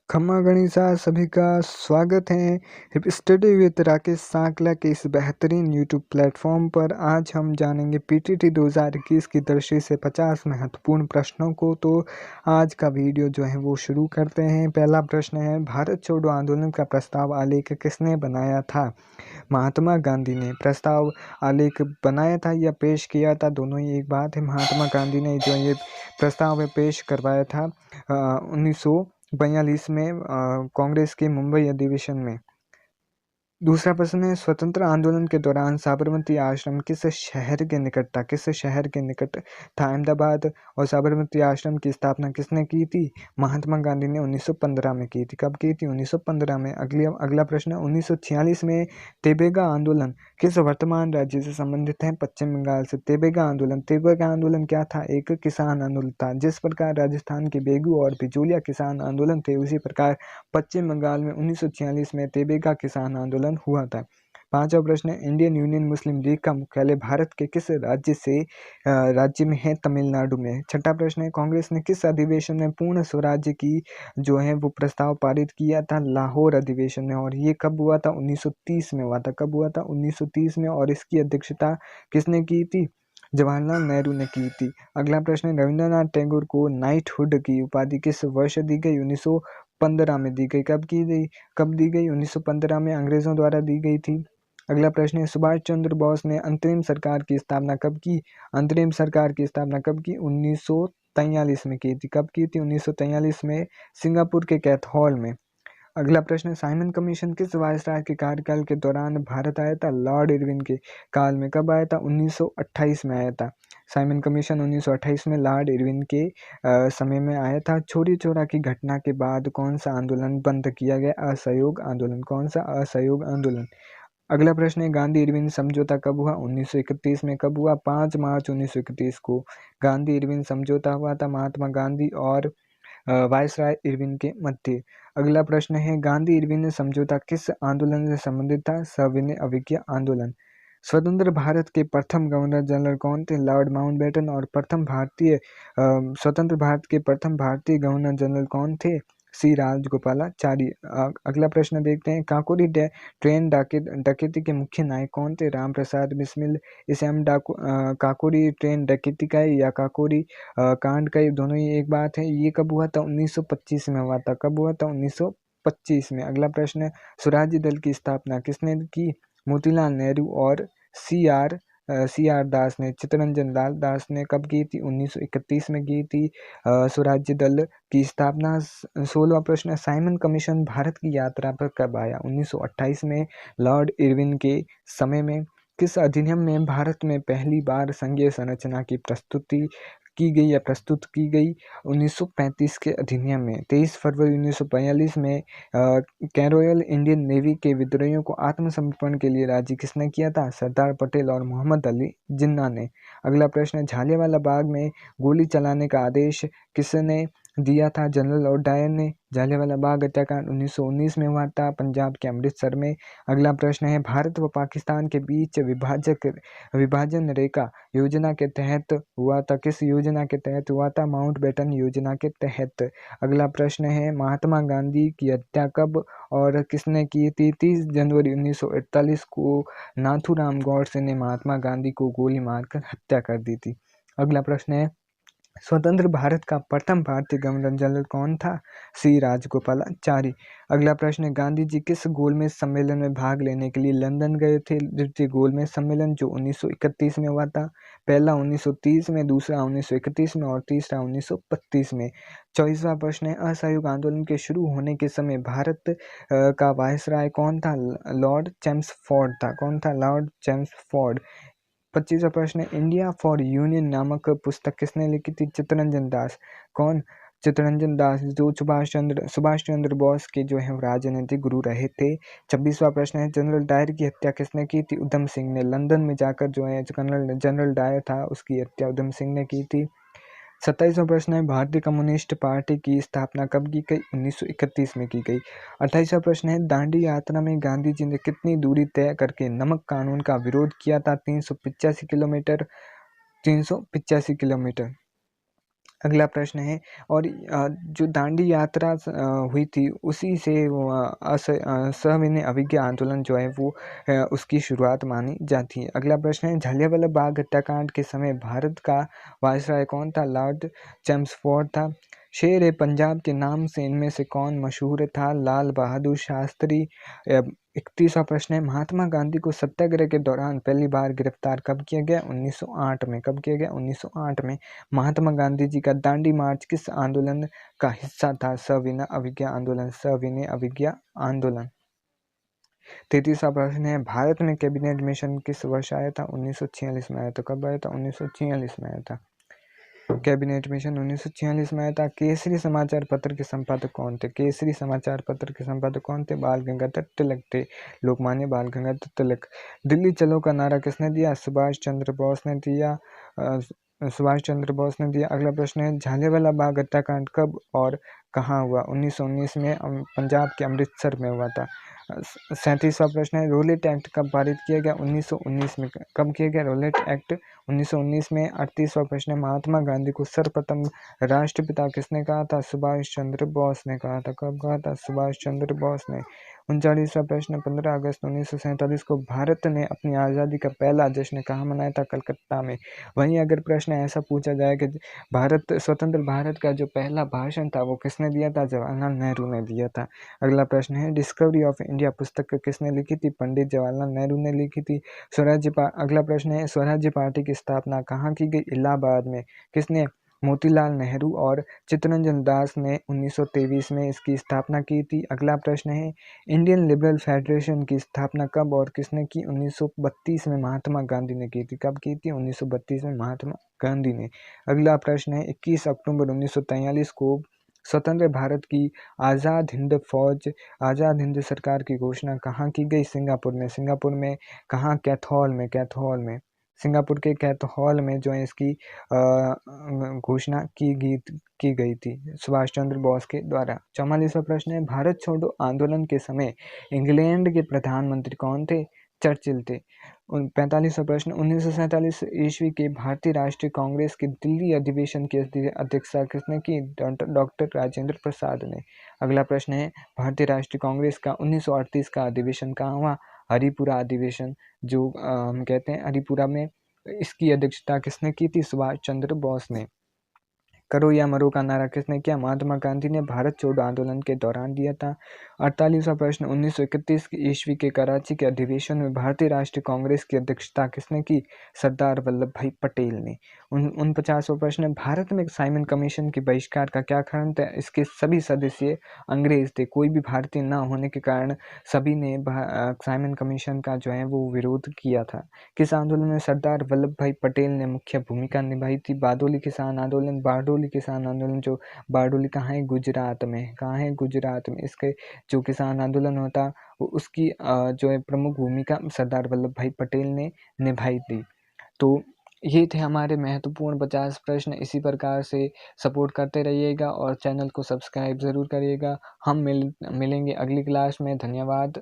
खम्मा गणिसा सभी का स्वागत है स्टडी विद राकेश सांकला के इस बेहतरीन यूट्यूब प्लेटफॉर्म पर। आज हम जानेंगे पीटीटी 2021 की दृष्टि से 50 महत्वपूर्ण प्रश्नों को। तो आज का वीडियो जो है वो शुरू करते हैं। पहला प्रश्न है, भारत छोड़ो आंदोलन का प्रस्ताव आलेख किसने बनाया था? महात्मा गांधी ने। प्रस्ताव आलेख बनाया था या पेश किया था, दोनों ही एक बात है। महात्मा गांधी ने जो ये प्रस्ताव है पेश करवाया था 1942 में कांग्रेस के मुंबई अधिवेशन में। दूसरा प्रश्न है, स्वतंत्र आंदोलन के दौरान साबरमती आश्रम किस शहर के निकट था? किस शहर के निकट था? अहमदाबाद। और साबरमती आश्रम की स्थापना किसने की थी? महात्मा गांधी ने 1915 में की थी। कब की थी? 1915 में। अगला प्रश्न, 1946 में तेबेगा आंदोलन किस वर्तमान राज्य से संबंधित है? पश्चिम बंगाल से। तेबेगा आंदोलन क्या था? एक किसान आंदोलन था। जिस प्रकार राजस्थान के बेगू और बिचौलिया किसान आंदोलन थे, उसी प्रकार पश्चिम बंगाल में 1946 में तेबेगा किसान आंदोलन हुआ था। पांचवा प्रश्न है, इंडियन यूनियन मुस्लिम लीग का मुख्यालय भारत के किस राज्य में है? तमिलनाडु में। छठा प्रश्न है, कांग्रेस ने किस अधिवेशन में पूर्ण स्वराज्य की जो है वो प्रस्ताव पारित किया था? लाहौर अधिवेशन में। और ये कब हुआ था? 1930 में हुआ था। कब हुआ था? 1930 में। और इसकी अध्यक्षता किसने की थी? जवाहरलाल नेहरू ने की थी। अगला प्रश्न है, रविंद्रनाथ टैगोर को नाइटहुड की उपाधि किस वर्ष दी गई? 1915 में दी गई। कब दी गई? 1915 में अंग्रेजों द्वारा दी गई थी। अगला प्रश्न है, सुभाष चंद्र बोस ने अंतरिम सरकार की स्थापना कब की? अंतरिम सरकार की स्थापना कब की? 1943 में की थी। कब की थी? 1943 में, सिंगापुर के कैथोल में। अगला प्रश्न, साइमन कमीशन किस वायसराय के कार्यकाल के दौरान भारत आया था? लॉर्ड इरविन के काल में। कब आया था? 1928 में आया था। साइमन कमीशन 1928 में लॉर्ड इरविन के समय में आया था। चौरी चौरा की घटना के बाद कौन सा आंदोलन बंद किया गया? असहयोग आंदोलन। कौन सा? असहयोग आंदोलन। अगला प्रश्न है, गांधी इरविन समझौता कब हुआ? 1931 में। कब हुआ? 5 मार्च 1931 को गांधी इरविन समझौता हुआ था, महात्मा गांधी और वायसराय इरविन के मध्य। अगला प्रश्न है, गांधी इरविन समझौता किस आंदोलन से संबंधित था? सविनय अवज्ञा आंदोलन। स्वतंत्र भारत के प्रथम गवर्नर जनरल कौन थे? Lord Mountbatten. और स्वतंत्र भारत के प्रथम भारतीय गवर्नर जनरल कौन थे? सी राजगोपालाचारी। अगला प्रश्न देखते हैं, काकोरी ट्रेन डकैती के मुख्य नायक कौन थे? राम प्रसाद बिस्मिल। इसे हम काकोरी ट्रेन डकैती का या काकोरी कांड का, ये दोनों ही एक बात है। ये कब हुआ था? 1925 में हुआ था। कब हुआ था? 1925 में। अगला प्रश्न है, स्वराज्य दल की स्थापना किसने की? मोतीलाल नेहरू और सी आर दास ने, चित्तरंजन लाल दास ने। कब की थी? 1931 में की थी स्वराज्य दल की स्थापना। 16वां प्रश्न, साइमन कमीशन भारत की यात्रा पर कब आया? 1928 में, लॉर्ड इरविन के समय में। किस अधिनियम में भारत में पहली बार संघीय संरचना की प्रस्तुत की गई? 1935 के अधिनियम में। 23 फरवरी 1942 में कैरोयल इंडियन नेवी के विद्रोहियों को आत्मसमर्पण के लिए राजी किसने किया था? सरदार पटेल और मोहम्मद अली जिन्ना ने। अगला प्रश्न, झालियावाला बाग में गोली चलाने का आदेश किसने दिया था? जनरल लॉर्ड डायर ने। झालियावाला बाग हत्याकांड 1919 में हुआ था, पंजाब के अमृतसर में। अगला प्रश्न है, भारत व पाकिस्तान के बीच विभाजन रेखा योजना के तहत हुआ था। किस योजना के तहत हुआ था? माउंटबेटन योजना के तहत। अगला प्रश्न है, महात्मा गांधी की हत्या कब और किसने की थी? 30 जनवरी 1948 को नाथूराम गॉडसे ने महात्मा गांधी को गोली मारकर हत्या कर दी थी। अगला प्रश्न है, स्वतंत्र भारत का प्रथम भारतीय गवर्नर जनरल कौन था? सी राजगोपालाचारी। अगला प्रश्न है, गांधी जी किस गोलमेज सम्मेलन में भाग लेने के लिए लंदन गए थे? द्वितीय गोलमेज सम्मेलन जो 1931 में हुआ था। पहला 1930 में, दूसरा 1931 में और तीसरा 1932 में। 24वां प्रश्न है, असहयोग आंदोलन के शुरू होने के समय भारत का वायसराय कौन था? लॉर्ड चेम्सफोर्ड था। कौन था? Lord Chelmsford. 25वां प्रश्न है, इंडिया फॉर यूनियन नामक पुस्तक किसने लिखी थी? चित्तरंजन दास। कौन? चित्तरंजन दास, जो सुभाष चंद्र बोस के जो है राजनीतिक गुरु रहे थे। 26वां प्रश्न है, जनरल डायर की हत्या किसने की थी? उधम सिंह ने। लंदन में जाकर जो है जनरल डायर था, उसकी हत्या उधम सिंह ने की थी। 27वां प्रश्न है, भारतीय कम्युनिस्ट पार्टी की स्थापना कब की गई? 1931 में की गई। 28वां प्रश्न है, दांडी यात्रा में गांधी जी ने कितनी दूरी तय करके नमक कानून का विरोध किया था? 385 किलोमीटर। 385 किलोमीटर। अगला प्रश्न है और जो दांडी यात्रा हुई थी उसी से वो सविनय अवज्ञा आंदोलन जो है वो उसकी शुरुआत मानी जाती है। अगला प्रश्न है जलियांवाला बाग हत्याकांड के समय भारत का वायसराय कौन था? लॉर्ड चेम्सफोर्ड था। शेर ए पंजाब के नाम से इनमें से कौन मशहूर था? लाल बहादुर शास्त्री। 31वां प्रश्न है महात्मा गांधी को सत्याग्रह के दौरान पहली बार गिरफ्तार कब किया गया? 1908 में। कब किया गया? 1908 में। महात्मा गांधी जी का दांडी मार्च किस आंदोलन का हिस्सा था? सविनय अवज्ञा आंदोलन। सविनय अवज्ञा आंदोलन। 33वां प्रश्न है भारत में कैबिनेट मिशन किस वर्ष आया था? 1946 में आया था। कब आया था? 1946 में आया था। कैबिनेट मिशन 1946 में आया था। केसरी समाचार पत्र के संपादक कौन थे? केसरी समाचार पत्र के संपादक कौन थे? बाल गंगाधर तिलक थे। लोकमान्य बाल गंगाधर तिलक। दिल्ली चलो का नारा किसने दिया? सुभाष चंद्र बोस ने दिया। सुभाष चंद्र बोस ने दिया। अगला प्रश्न है जलियांवाला बाग हत्याकांड कब और कहाँ हुआ? 1919 में पंजाब के अमृतसर में हुआ था। 37वां प्रश्न है रोलेट एक्ट कब पारित किया गया? 1919 में। कब किया गया रोलेट एक्ट? 1919 में। 38वां प्रश्न है महात्मा गांधी को सर्वप्रथम राष्ट्रपिता किसने कहा था? सुभाष चंद्र बोस ने कहा था। कब कहा था? सुभाष चंद्र बोस ने। 39वां प्रश्न 15 अगस्त 1947 को भारत ने अपनी आज़ादी का पहला जश्न कहाँ मनाया था? कलकत्ता में। वहीं अगर प्रश्न ऐसा पूछा जाए कि स्वतंत्र भारत का जो पहला भाषण था वो किसने दिया था? जवाहरलाल नेहरू ने दिया था। अगला प्रश्न है डिस्कवरी ऑफ इंडिया पुस्तक किसने लिखी थी? पंडित जवाहरलाल नेहरू ने लिखी थी। अगला प्रश्न है स्वराज्य पार्टी की स्थापना कहाँ की गई? इलाहाबाद में। किसने? मोतीलाल नेहरू और चित्तरंजन दास ने 1923 में इसकी स्थापना की थी। अगला प्रश्न है इंडियन लिबरल फेडरेशन की स्थापना कब और किसने की? 1932 में महात्मा गांधी ने की थी। कब की थी? 1932 में महात्मा गांधी ने। अगला प्रश्न है 21 अक्टूबर 1943 को स्वतंत्र भारत की आज़ाद हिंद सरकार की घोषणा कहाँ की गई? सिंगापुर में। सिंगापुर में कहाँ? कैथोल में। कैथोल में। सिंगापुर के कैथोल में जो है इसकी घोषणा की गई थी सुभाष चंद्र बोस के द्वारा। 44वां प्रश्न है भारत छोड़ो आंदोलन के समय इंग्लैंड के प्रधानमंत्री कौन थे? चर्चिल थे। 45वां प्रश्न 1947 ईस्वी के भारतीय राष्ट्रीय कांग्रेस के दिल्ली अधिवेशन की अध्यक्षता किसने की? डॉक्टर राजेंद्र प्रसाद ने। अगला प्रश्न है भारतीय राष्ट्रीय कांग्रेस का 1938 का अधिवेशन कहाँ हुआ? हरिपुरा अधिवेशन जो हम कहते हैं हरिपुरा में। इसकी अध्यक्षता किसने की थी? सुभाष चंद्र बोस ने। करो या मरो का नारा किसने किया? महात्मा गांधी ने भारत छोड़ो आंदोलन के दौरान दिया था। 48वां प्रश्न 1931 ईस्वी के कराची के अधिवेशन में भारतीय राष्ट्रीय कांग्रेस की अध्यक्षता किसने की? सरदार वल्लभ भाई पटेल ने। 49वां प्रश्न भारत में साइमन कमीशन के बहिष्कार का क्या कारण था? इसके सभी सदस्य अंग्रेज थे। कोई भी भारतीय न होने के कारण सभी ने साइमन कमीशन का जो है वो विरोध किया था। किस आंदोलन में सरदार वल्लभ भाई पटेल ने मुख्य भूमिका निभाई थी? बारडोली किसान आंदोलन। बारडोली किसान आंदोलन जो बारडोली कहाँ है? गुजरात में। कहाँ है? गुजरात में। इसके जो किसान आंदोलन होता उसकी जो है प्रमुख भूमिका सरदार वल्लभ भाई पटेल ने निभाई थी। तो ये थे हमारे महत्वपूर्ण 50 प्रश्न। इसी प्रकार से सपोर्ट करते रहिएगा और चैनल को सब्सक्राइब ज़रूर करिएगा। हम मिलेंगे अगली क्लास में। धन्यवाद।